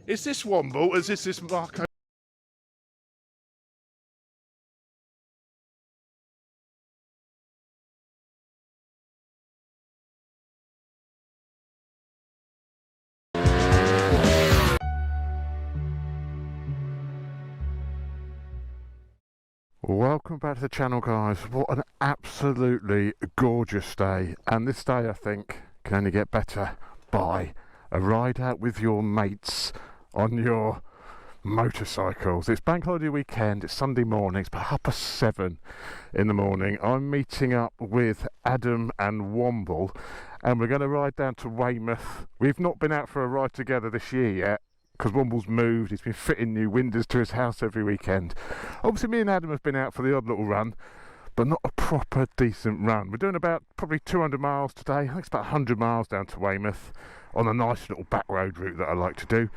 Is this Womble? Is this Marco? Welcome back to the channel, guys. What an absolutely gorgeous day, and this day I think can only get better by a ride out with your mates on your motorcycles. It's bank holiday weekend, it's Sunday morning, it's about 7:30 in the morning. I'm meeting up with Adam and Womble and we're going to ride down to Weymouth. We've not been out for a ride together this year yet because Womble's moved. He's been fitting new windows to his house every weekend. Obviously me and Adam have been out for the odd little run, but not a proper decent run. We're doing about probably 200 miles today. I think it's about 100 miles down to Weymouth on a nice little back road route that I like to do.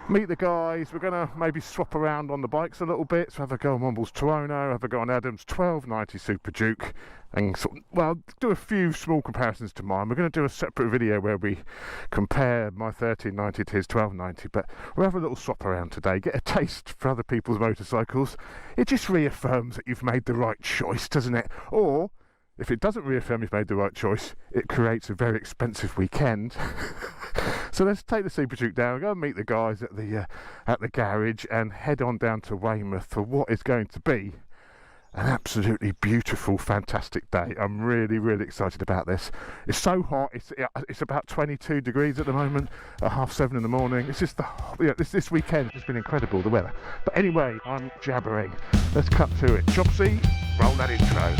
Meet the guys. We're going to maybe swap around on the bikes a little bit. So have a go on Womble's Tuono, have a go on Adam's 1290 Super Duke, and sort of, well, do a few small comparisons to mine. We're going to do a separate video where we compare my 1390 to his 1290, but we'll have a little swap around today, get a taste for other people's motorcycles. It just reaffirms that you've made the right choice, doesn't it? Or if it doesn't reaffirm you've made the right choice, it creates a very expensive weekend. So let's take the Super Duke down, go and meet the guys at the garage and head on down to Weymouth for what is going to be an absolutely beautiful, fantastic day. I'm really, really excited about this. It's so hot. It's about 22 degrees at the moment at 7:30 in the morning. It's just this weekend has been incredible, the weather. But anyway, I'm jabbering. Let's cut to it. Chopsy, roll that intro.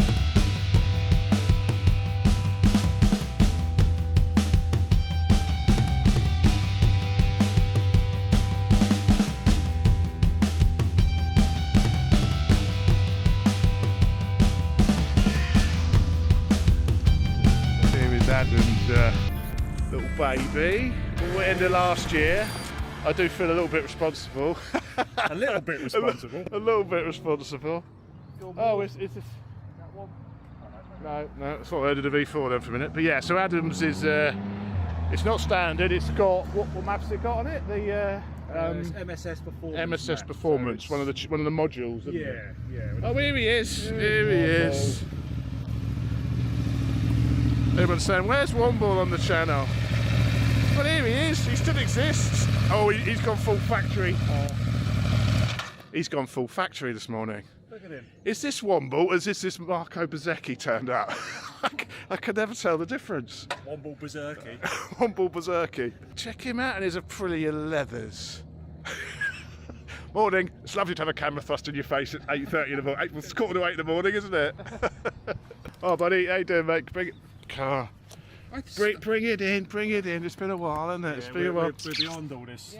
Adam's little baby. Well, end of last year, I do feel a little bit responsible. A little bit responsible. A little bit responsible. Oh, is this that one? No, it's not loaded a V4 then for a minute. But yeah, so Adam's is it's not standard. It's got what maps it got on it? The It's MSS Performance. MSS Performance, so one of the modules. Isn't it? Yeah. Oh, here he is. Here he is. Everyone's saying, where's Womble on the channel? Well, here he is. He still exists. Oh, he's gone full factory. He's gone full factory this morning. Look at him. Is this Womble? Is this Marco Bezzecchi turned out? I can never tell the difference. Womble Berserky. Womble Bezzecchi. Check him out in his Aprilia leathers. Morning. It's lovely to have a camera thrust in your face at 8:30 in the morning. It's 7:45 in the morning, isn't it? Oh, buddy, how you doing, mate? Bring it. Car. Bring it in. It's been a while, hasn't it? It's been a while. We're beyond all this.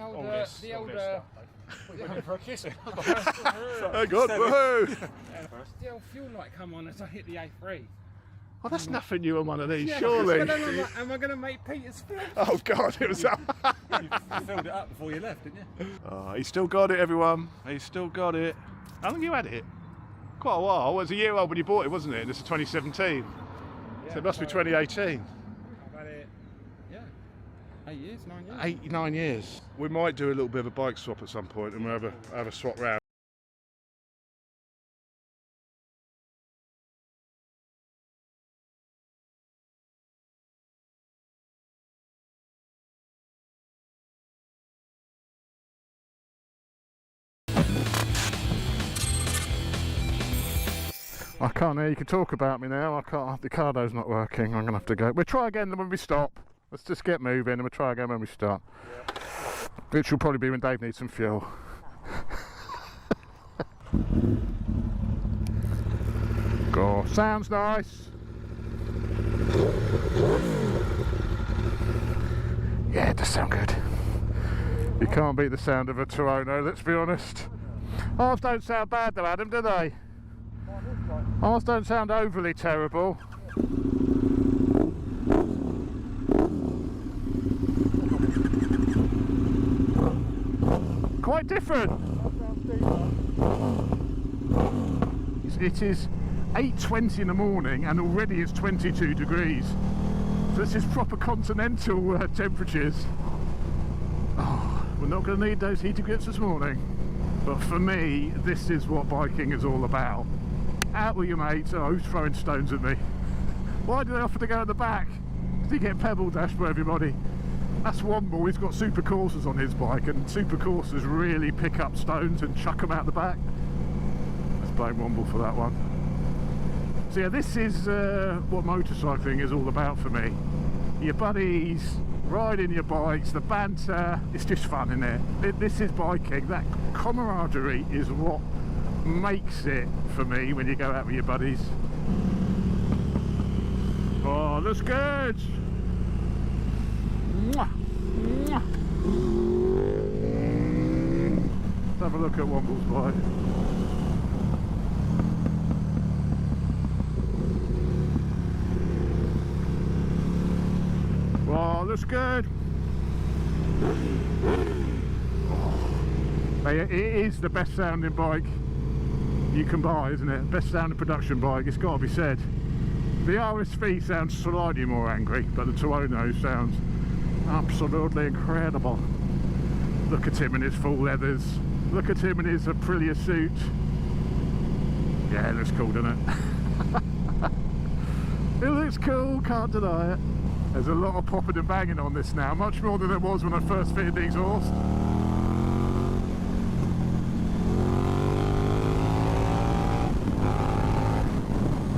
The older. What, you're coming for a kiss? Hang on, whoa! The old fuel light come on as I hit the A3. Well, that's nothing new on one of these, Yeah, surely. but then I'm like, am I going to make Peter split? Oh God, it was. You filled it up before you left, didn't you? Oh, he's still got it, everyone. He's still got it. How long you had it? Quite a while. It was a year old when you bought it, wasn't it? This is 2017. So it must be 2018. I've had it, 8 years, 9 years. 8-9 years. We might do a little bit of a bike swap at some point and we'll have a swap round. I can't hear you can talk about me now. I can't. The cardo's not working. I'm gonna have to go. We'll try again when we stop. Let's just get moving and we'll try again when we start. Yeah. Which will probably be when Dave needs some fuel. Go. Sounds nice. Yeah, it does sound good. You can't beat the sound of a Tuono, let's be honest. Ours don't sound bad though, Adam, do they? Ours don't sound overly terrible. Quite different. It is 8:20 in the morning and already it's 22 degrees. So this is proper continental temperatures. Oh, we'll not going to need those heated grips this morning. But for me, this is what biking is all about. Out with your mates. Oh, who's throwing stones at me? Why do they offer to go at the back? Because you get pebble dash for everybody. That's Womble. He's got super coursers on his bike, and super coursers really pick up stones and chuck them out the back. Let's blame Womble for that one. So yeah, this is what motorcycling is all about for me. Your buddies, riding your bikes, the banter, it's just fun, isn't it? This is biking. That camaraderie is what makes it for me when you go out with your buddies. Oh, looks good! Mwah. Mwah. Let's have a look at Womble's bike. Oh, looks good. It is the best sounding bike you can buy, isn't it? Best sounding production bike, it's got to be said. The RSV sounds slightly more angry, but the Tuono sounds absolutely incredible. Look at him in his full leathers. Look at him in his Aprilia suit. Yeah, it looks cool, doesn't it? It looks cool, can't deny it. There's a lot of popping and banging on this now, much more than there was when I first fitted the exhaust.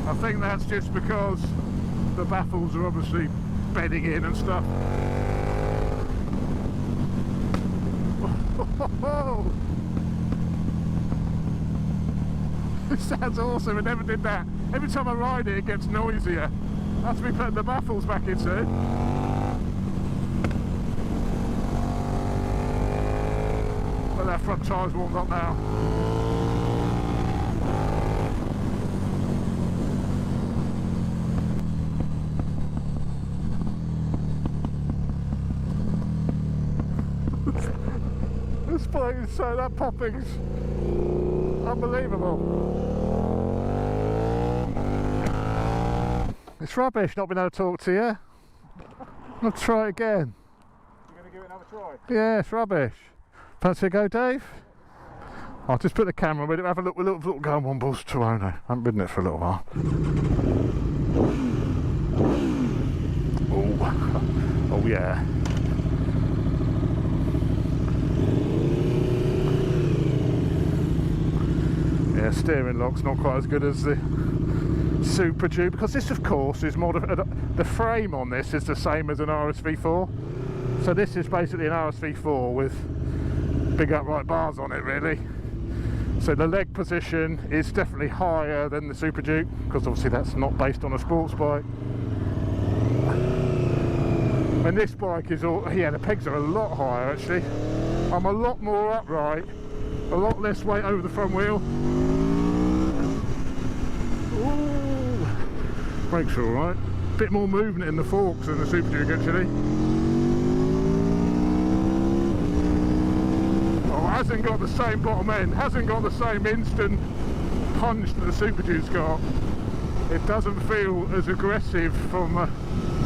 I think that's just because the baffles are obviously bedding in and stuff. It sounds awesome, it never did that. Every time I ride it, it gets noisier. That's me putting the baffles back in soon. But that front tyre's warmed up now. This bike is so, that popping's unbelievable. It's rubbish not being able to talk to you. I'll try it again. You're going to give it another try? Yeah, it's rubbish. Fancy a go, Dave? I'll just put the camera with it, have a look, go on Womble's Tuono. I haven't ridden it for a little while. Oh, oh yeah. Yeah, steering lock's not quite as good as the Super Duke, because this of course is the frame on this is the same as an RSV4, so this is basically an RSV4 with big upright bars on it really. So the leg position is definitely higher than the Super Duke, because obviously that's not based on a sports bike. And this bike is all, yeah, the pegs are a lot higher actually. I'm a lot more upright, a lot less weight over the front wheel. Ooh, brakes are alright. Bit more movement in the forks than the Super Duke actually. Oh, hasn't got the same bottom end, hasn't got the same instant punch that the Super Duke's got. It doesn't feel as aggressive from,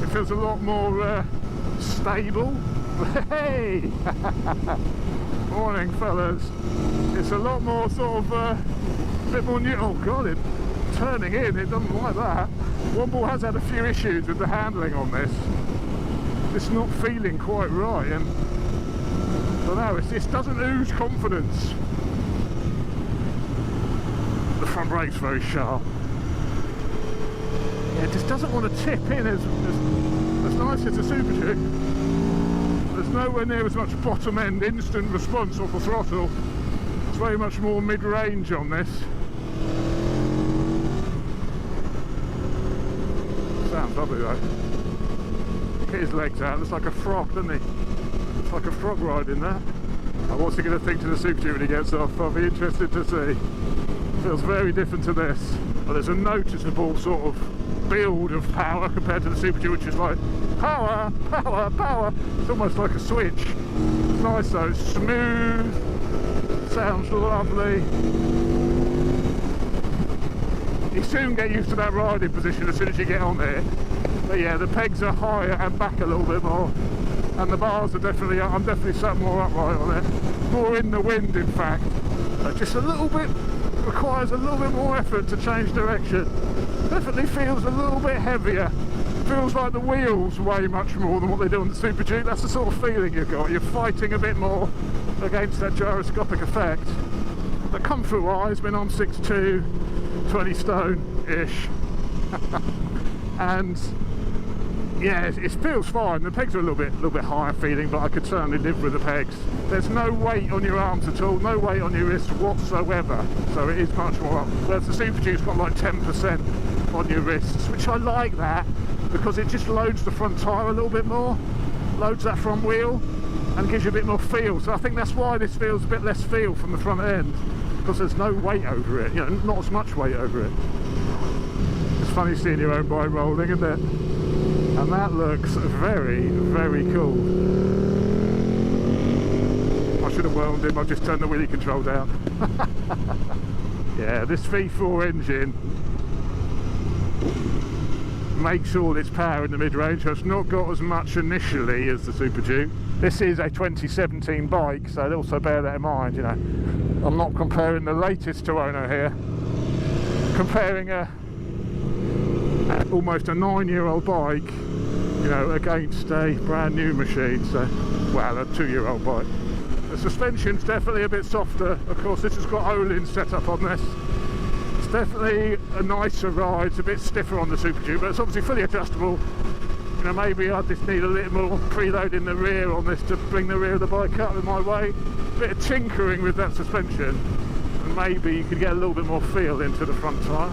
it feels a lot more stable. Hey! Morning fellas. It's a lot more sort of, a bit more new, oh god, it turning in, it doesn't like that. Womble has had a few issues with the handling on this. It's not feeling quite right, and I don't know, it doesn't ooze confidence. The front brake's very sharp. Yeah, it just doesn't want to tip in as nice as the Super Duke. There's nowhere near as much bottom end instant response off the throttle. It's very much more mid-range on this. Sounds lovely though. Get his legs out, looks like a frog, doesn't he? It's like a frog riding that. And what's he going to think to the Super Duke when he gets off? I'll be interested to see. Feels very different to this. But there's a noticeable sort of build of power compared to the Super Duke, which is like power, power, power. It's almost like a switch. It's nice though, it's smooth, sounds lovely. You soon get used to that riding position as soon as you get on there. But yeah, the pegs are higher and back a little bit more. and the bars are definitely, I'm definitely sat more upright on it, more in the wind in fact. Just a little bit, requires a little bit more effort to change direction. Definitely feels a little bit heavier. Feels like the wheels weigh much more than what they do on the Super Duke. That's the sort of feeling you've got. You're fighting a bit more against that gyroscopic effect. But comfort wise, when I'm 6'2", 20 stone-ish, and yeah, it feels fine. The pegs are a little bit higher feeling, but I could certainly live with the pegs. There's no weight on your arms at all, no weight on your wrists whatsoever, so it is much more up. Whereas the Super Duke's got like 10% on your wrists, which I like that, because it just loads the front tyre a little bit more, loads that front wheel, and gives you a bit more feel. So I think that's why this feels a bit less feel from the front end, because there's no weight over it, you know, not as much weight over it. It's funny seeing your own bike rolling, isn't it? And that looks very, very cool. I should have whelmed him, I've just turned the wheelie control down. Yeah, this V4 engine makes all its power in the mid-range. It's not got as much initially as the Super Duke. This is a 2017 bike, so also bear that in mind, you know. I'm not comparing the latest Tuono here, comparing almost a 9-year-old bike, you know, against a brand new machine. So, well, a 2-year-old bike. The suspension's definitely a bit softer. Of course, this has got Olin set up on this. It's definitely a nicer ride. It's a bit stiffer on the Super Duke, but it's obviously fully adjustable. You know, maybe I just need a little more preload in the rear on this to bring the rear of the bike up with my weight. A bit of tinkering with that suspension, and maybe you could get a little bit more feel into the front tyre.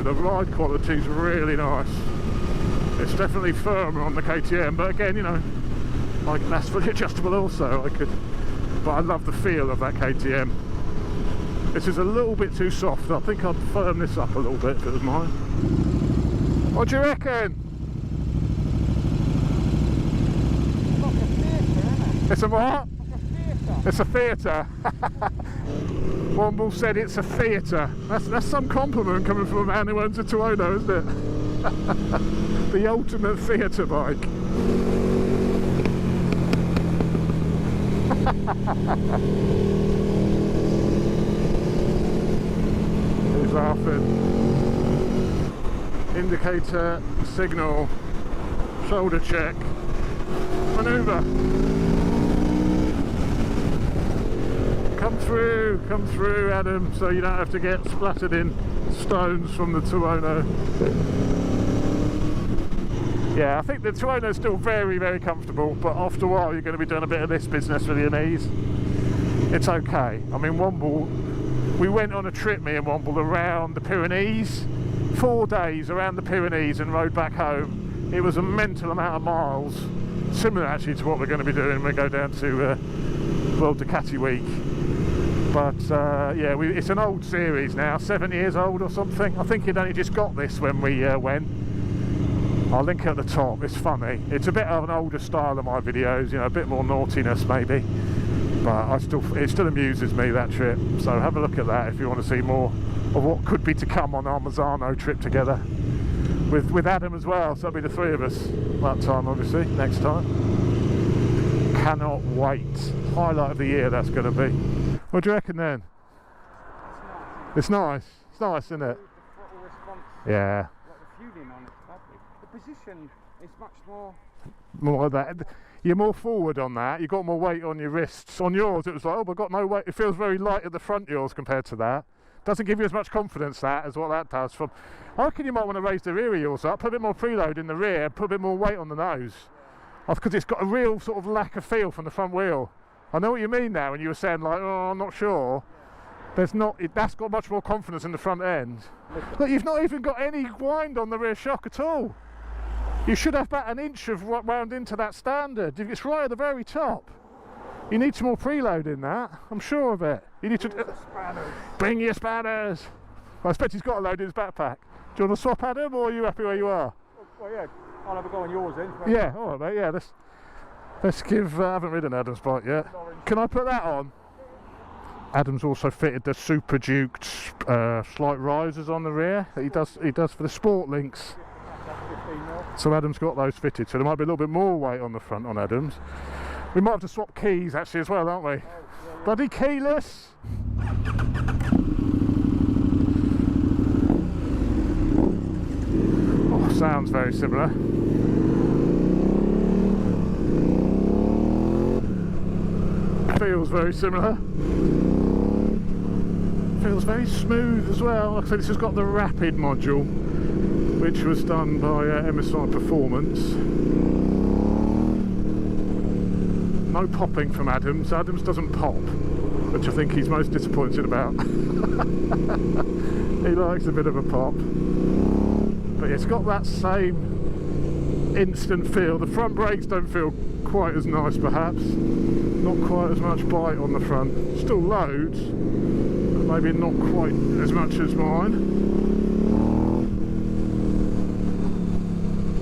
The ride quality is really nice. It's definitely firmer on the KTM, but again, you know, like that's fully adjustable also. But I love the feel of that KTM. This is a little bit too soft. I think I'd firm this up a little bit if it was mine. What do you reckon? It's like a theatre, isn't it? It's a what? It's like a theatre. It's a theatre. Womble said it's a theatre. That's some compliment coming from a man who owns a Tuono, isn't it? The ultimate theatre bike. He's laughing. Indicator, signal, shoulder check, manoeuvre. Come through, Adam, so you don't have to get splattered in stones from the Tuono. Yeah, I think the Tuono is still very, very comfortable, but after a while you're going to be doing a bit of this business with your knees. It's okay. I mean, Womble, we went on a trip, me and Womble, around the Pyrenees, 4 days around the Pyrenees and rode back home. It was a mental amount of miles, similar actually to what we're going to be doing when we go down to World Ducati Week. But yeah, it's an old series now, 7 years old or something. I think he'd only just got this when we went. I'll link it at the top. It's funny. It's a bit of an older style of my videos, you know, a bit more naughtiness maybe. But it still amuses me, that trip. So have a look at that if you want to see more of what could be to come on our Mazzano trip together. With Adam as well, so it'll be the 3 of us that time, obviously, next time. Cannot wait. Highlight of the year that's going to be. What do you reckon then? It's nice. It's nice, isn't it? The throttle response, Yeah. like the fueling on it's lovely. The position is much more... More like that. You're more forward on that. You've got more weight on your wrists. On yours, it was like, oh, but I've got no weight. It feels very light at the front, yours, compared to that. Doesn't give you as much confidence, that, as what that does. I reckon you might want to raise the rear of yours up, put a bit more preload in the rear, put a bit more weight on the nose. Because it's got a real sort of lack of feel from the front wheel. I know what you mean now when you were saying like, oh, I'm not sure. There's not, that's got much more confidence in the front end. Look, you've not even got any wind on the rear shock at all. You should have about an inch of wound into that standard. It's right at the very top. You need some more preload in that, I'm sure of it. You need to bring your spanners. I expect he's got a load in his backpack. Do you want to swap Adam, or are you happy where you are? Well, yeah, I'll have a go on yours then. Yeah, all right, mate. Yeah, let's give. I haven't ridden Adam's bike yet. Can I put that on? Adam's also fitted the Super Duke slight risers on the rear that he does for the sport links. So Adam's got those fitted, so there might be a little bit more weight on the front on Adam's. We might have to swap keys actually as well, aren't we? Bloody keyless! Oh, sounds very similar. Feels very similar. Feels very smooth as well. Like I said, this has got the rapid module, which was done by MSI Performance. No popping from Adams. Adams doesn't pop, which I think he's most disappointed about. He likes a bit of a pop. But it's got that same instant feel. The front brakes don't feel quite as nice perhaps. Not quite as much bite on the front. Still loads, but maybe not quite as much as mine.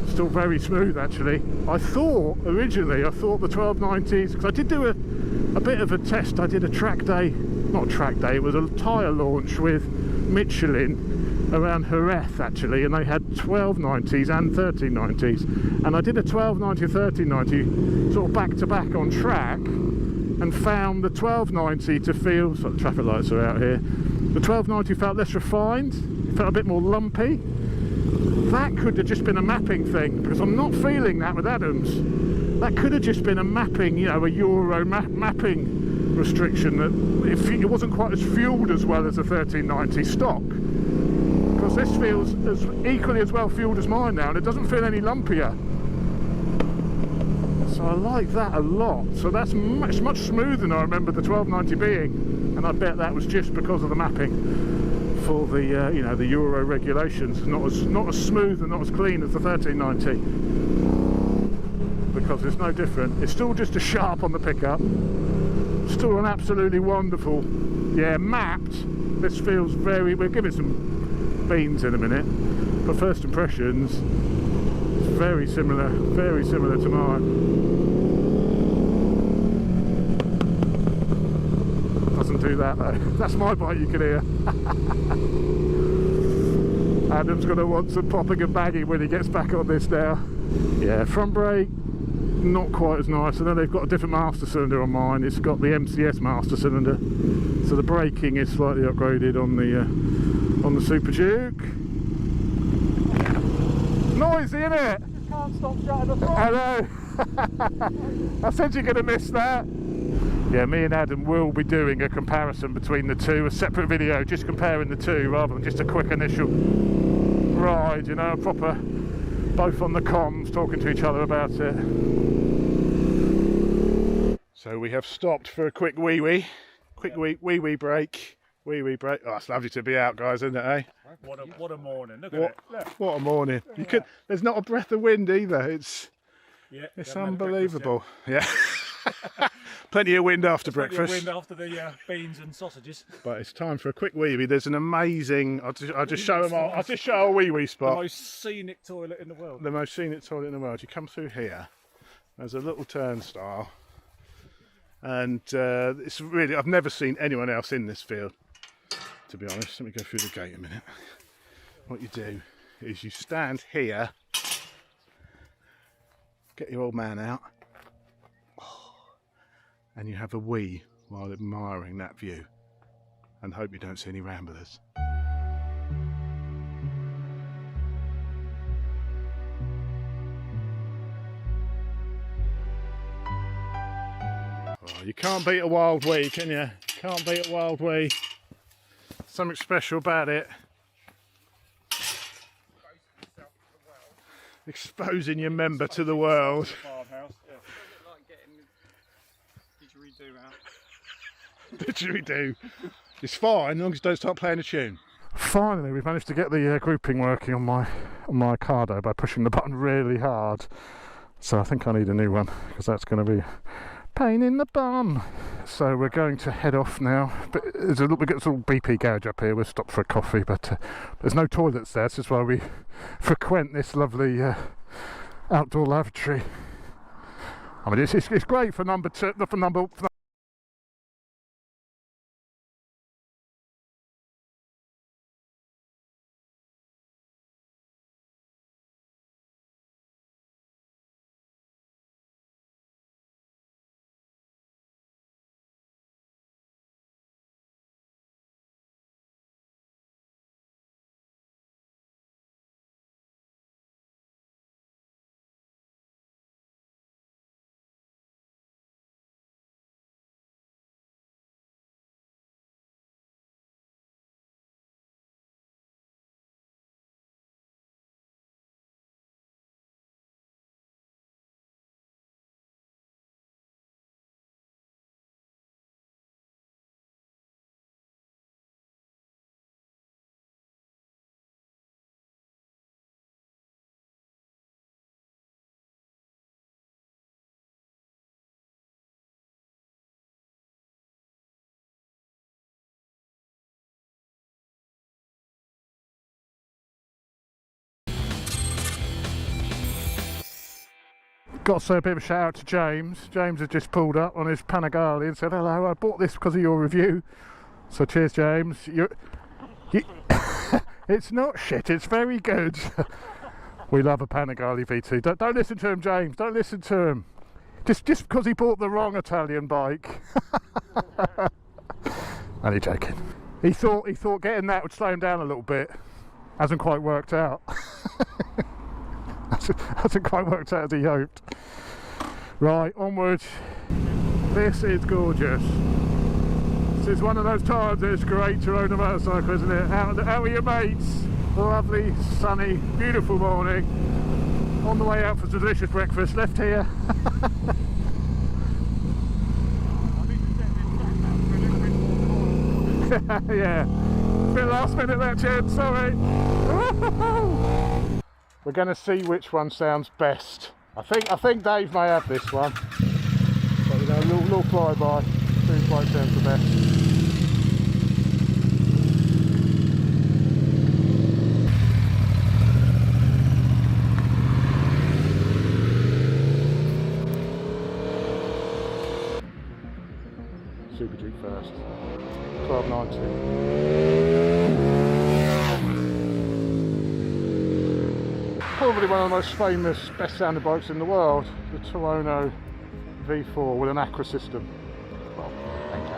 Still very smooth actually. I thought originally the 1290s, because I did do a bit of a test. I did a track day, not a track day, it was a tyre launch with Michelin around Jerez actually, and they had 1290s and 1390s, and I did a 1290 1390 sort of back to back on track and found the 1290 to feel, so the traffic lights are out here, the 1290 felt less refined, it felt a bit more lumpy. That could have just been a mapping thing, because I'm not feeling that with Adams. That could have just been a mapping, you know, a Euro mapping restriction, that it wasn't quite as fueled as well as a 1390 stock. Because this feels as equally as well fueled as mine now, and it doesn't feel any lumpier. So I like that a lot. So that's much smoother than I remember the 1290 being, and I bet that was just because of the mapping for the you know, the Euro regulations. Not as smooth and not as clean as the 1390, because it's no different. It's still just a sharp on the pickup. Still an absolutely wonderful, yeah, mapped. This feels very, we'll give it some beans in a minute, but first impressions, it's very similar to mine. Doesn't do that though. That's my bike, you can hear. Adam's going to want some popping and bagging when he gets back on this now. Yeah, front brake, not quite as nice. I know they've got a different master cylinder on mine. It's got the MCS master cylinder, so the braking is slightly upgraded on the Super Duke. Noisy, innit? You can't stop shutting the front. I know. I said you're going to miss that. Yeah, me and Adam will be doing a comparison between the two, a separate video just comparing the two rather than just a quick initial ride, you know, a proper, both on the comms talking to each other about it. So we have stopped for a quick wee-wee break. Wee-wee break. Oh, it's lovely to be out, guys, isn't it, eh? What a morning. Look at it. Look. What a morning. You could, there's not a breath of wind either. It's unbelievable. Yeah. Plenty of wind after breakfast. Plenty of wind after the beans and sausages. But it's time for a quick wee-wee. There's an amazing, I'll just show a wee-wee spot. The most scenic toilet in the world. The most scenic toilet in the world. You come through here, there's a little turnstile, and it's really, I've never seen anyone else in this field, to be honest. Let me go through the gate a minute. What you do is you stand here, get your old man out, and you have a wee while admiring that view, and hope you don't see any ramblers. Oh, you can't beat a wild wee, can you? Can't beat a wild wee. Something special about it. Exposing your member to the world. Farmhouse, yeah. Didgeridoo. It's fine as long as you don't start playing a tune. Finally, we've managed to get the grouping working on my Cardo by pushing the button really hard. So I think I need a new one, because that's going to be a pain in the bum. So we're going to head off now. But we get this little BP garage up here. We'll stop for a coffee, but there's no toilets there. So that's why we frequent this lovely outdoor lavatory. I mean, it's great for number two, for number Got to say a bit of a shout out to James. James has just pulled up on his Panigale and said, hello, I bought this because of your review. So cheers, James. You it's not shit, it's very good. We love a Panigale V2. Don't listen to him, James. Don't listen to him. Just because he bought the wrong Italian bike. Only joking. He thought getting that would slow him down a little bit. Hasn't quite worked out. hasn't quite worked out as he hoped. Right, onwards. This is gorgeous. This is one of those times it's great to own a motorcycle, isn't it? Out with your mates. Lovely, sunny, beautiful morning. On the way out for some delicious breakfast. Left here. Yeah. It's been last minute that, Chad, sorry. We're going to see which one sounds best. I think Dave may have this one. But you know, a little flyby. Seems like sounds the best. Super Duke first. 1290. Probably one of the most famous, best sounding bikes in the world, the Tuono V4 with an Acra system. Well, thank you.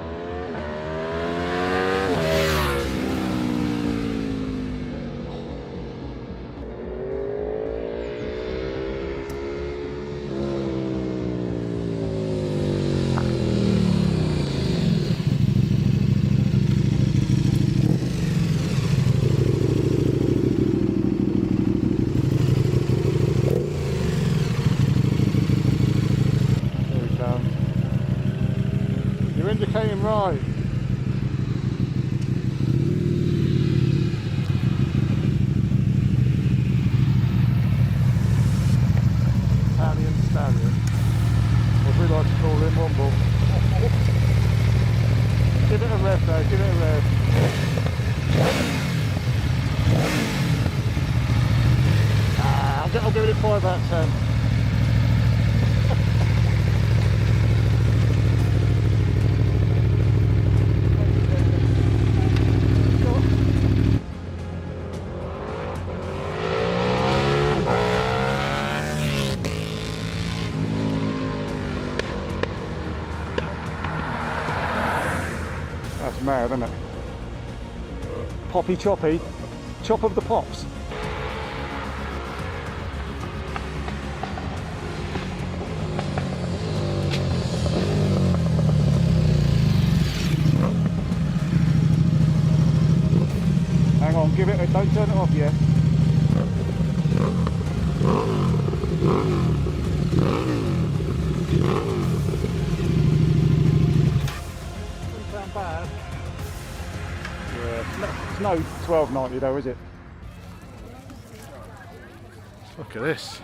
Indicating right. Italian stallion, as we like to call him, Womble. Give it a rev though, give it a rev. I'll give it a 5 out of 10. That's mad, isn't it? Poppy choppy, chop of the pops. Hang on, give it, don't turn it off yet. Doesn't sound bad. Yeah, it's no 1290 though, is it? Look at this.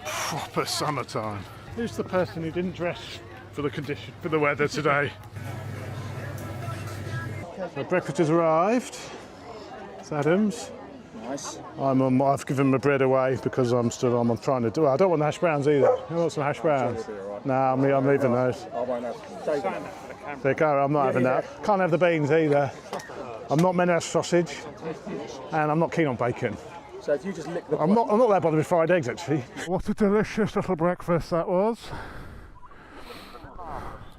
Proper summertime. Who's the person who didn't dress for the condition, for the weather today? So breakfast has arrived. It's Adam's. Nice. I've given my bread away because I'm trying to do it. I don't want the hash browns either. I want some hash browns. No, I'm leaving those. I won't have. There you go, I'm not having that. Can't have the beans either. I'm not meant to have sausage, and I'm not keen on bacon. So if you just lick the. I'm not that bothered with fried eggs actually. What a delicious little breakfast that was.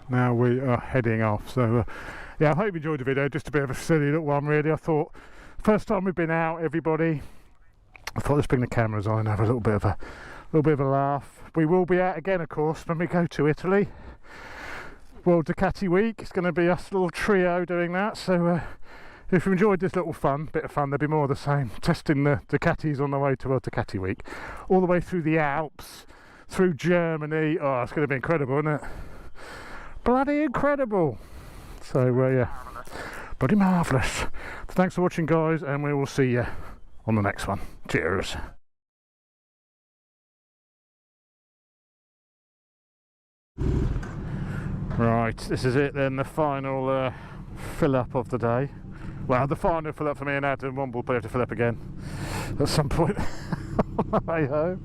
Now we are heading off. So yeah, I hope you enjoyed the video. Just a bit of a silly little one really. I thought first time we've been out, everybody. I thought let's bring the cameras on and have a little bit of a laugh. We will be out again, of course, when we go to Italy. World Ducati Week. It's going to be us little trio doing that. So if you enjoyed this little bit of fun, there'll be more of the same. Testing the Ducatis on the way to World Ducati Week, all the way through the Alps, through Germany. Oh, it's going to be incredible, isn't it? Bloody incredible. So yeah, bloody marvellous. Thanks for watching, guys, and we will see you on the next one. Cheers. Right, this is it then, the final fill up of the day. Well, the final fill up for me and Adam. One will probably have to fill up again at some point on my way home.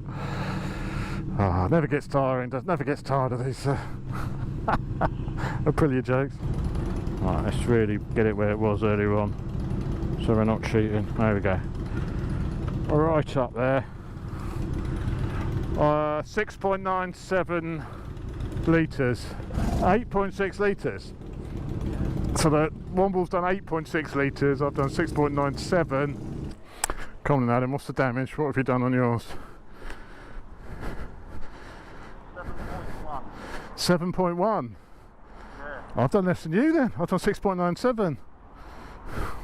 Ah, never gets tiring, never gets tired of these Aprilia jokes. Right, let's really get it where it was earlier on, so we're not cheating. There we go. Right up there. 6.97 litres, 8.6 litres. So the Womble's done 8.6 litres, I've done 6.97. Come on, Adam, what's the damage? What have you done on yours? 7.1. Yeah. I've done less than you then. I've done 6.97.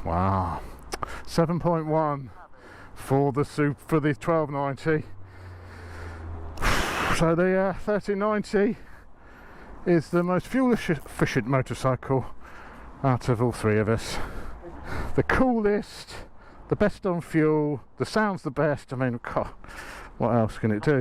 Wow. 7.1 for the 1290. So the 1390 is the most fuel efficient motorcycle out of all three of us. The coolest, the best on fuel, the sound's the best. I mean, God, what else can it do?